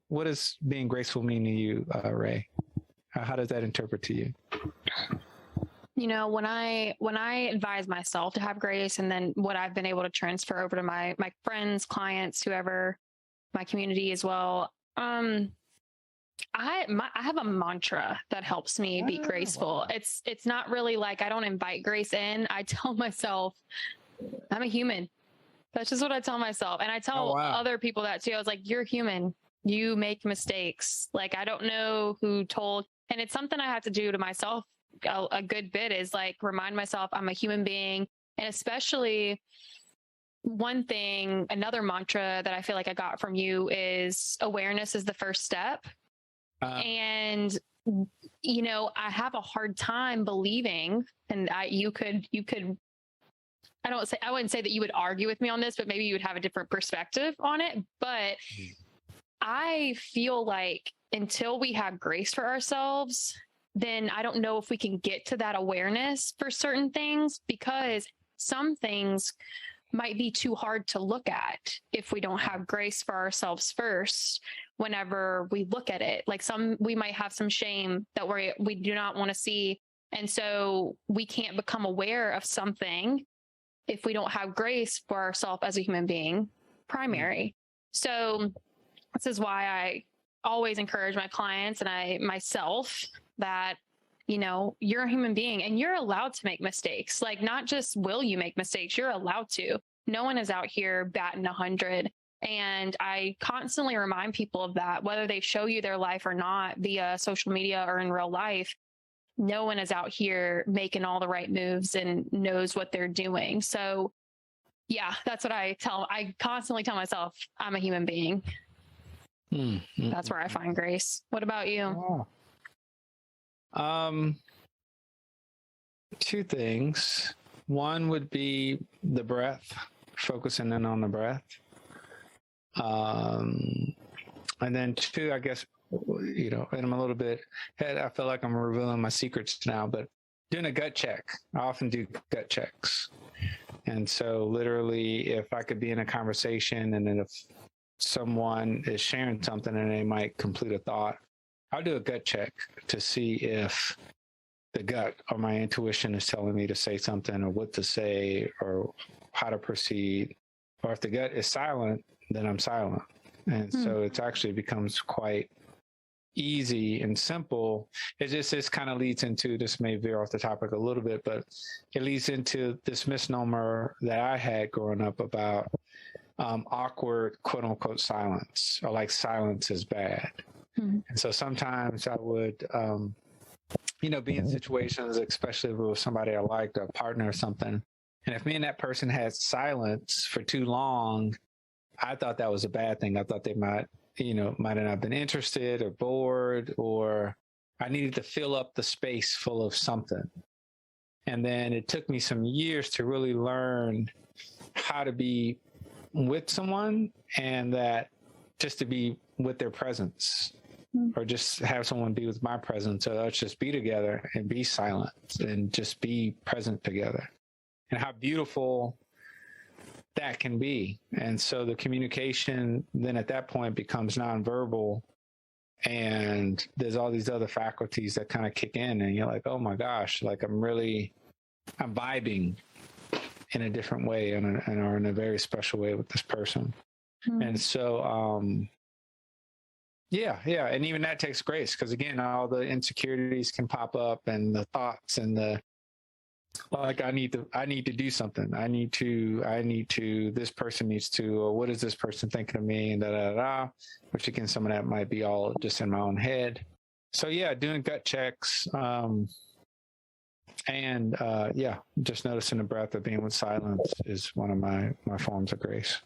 What does being graceful mean to you, Ray? How does that interpret to you? You know, when I advise myself to have grace, and then what I've been able to transfer over to my friends, clients, whoever, my community as well. I have a mantra that helps me be graceful. Wow. It's not really like I don't invite grace in. I tell myself I'm a human. That's just what I tell myself. And I tell other people that too. I was like, you're human. You make mistakes. Like, I don't know who told, and it's something I have to do to myself a good bit, is like remind myself I'm a human being. And especially another mantra that I feel like I got from you is awareness is the first step. And, you know, I have a hard time believing, and I wouldn't say that you would argue with me on this, but maybe you would have a different perspective on it. But I feel like until we have grace for ourselves, then I don't know if we can get to that awareness for certain things, because some things might be too hard to look at if we don't have grace for ourselves first. Whenever we look at it, like we might have some shame that we do not want to see. And so we can't become aware of something if we don't have grace for ourselves as a human being, primary. So this is why I always encourage my clients and myself that, you know, you're a human being and you're allowed to make mistakes. Like, not just will you make mistakes, you're allowed to. No one is out here batting 100. And I constantly remind people of that, whether they show you their life or not via social media or in real life. No one is out here making all the right moves and knows what they're doing. So yeah, that's what I constantly tell myself. I'm a human being. That's where I find grace. What about you? Two things. One would be the breath, focusing in on the breath. And then two, I guess, you know, and I'm a little bit, I feel like I'm revealing my secrets now, but doing a gut check. I often do gut checks. And so literally, if I could be in a conversation and then if someone is sharing something and they might complete a thought, I'll do a gut check to see if the gut or my intuition is telling me to say something or what to say or how to proceed. Or if the gut is silent, then I'm silent. And so it actually becomes quite easy and simple. This kind of leads into, this may veer off the topic a little bit, but it leads into this misnomer that I had growing up about awkward, quote unquote, silence, or like silence is bad. And so sometimes I would, you know, be in situations, especially with somebody I liked, a partner or something. And if me and that person had silence for too long, I thought that was a bad thing. I thought they might have not been interested or bored, or I needed to fill up the space full of something. And then it took me some years to really learn how to be with someone, and that just to be with their presence, or just have someone be with my presence. So let's just be together and be silent and just be present together, and how beautiful that can be. And so the communication then at that point becomes nonverbal, and there's all these other faculties that kind of kick in, and you're like, oh my gosh, like I'm vibing in a different way or in a very special way with this person. And so, yeah. And even that takes grace, because again, all the insecurities can pop up, and the thoughts and the, like, I need to do something. This person needs to, or what is this person thinking of me? And which again, some of that might be all just in my own head. So yeah, doing gut checks. Just noticing the breath of being with silence is one of my forms of grace.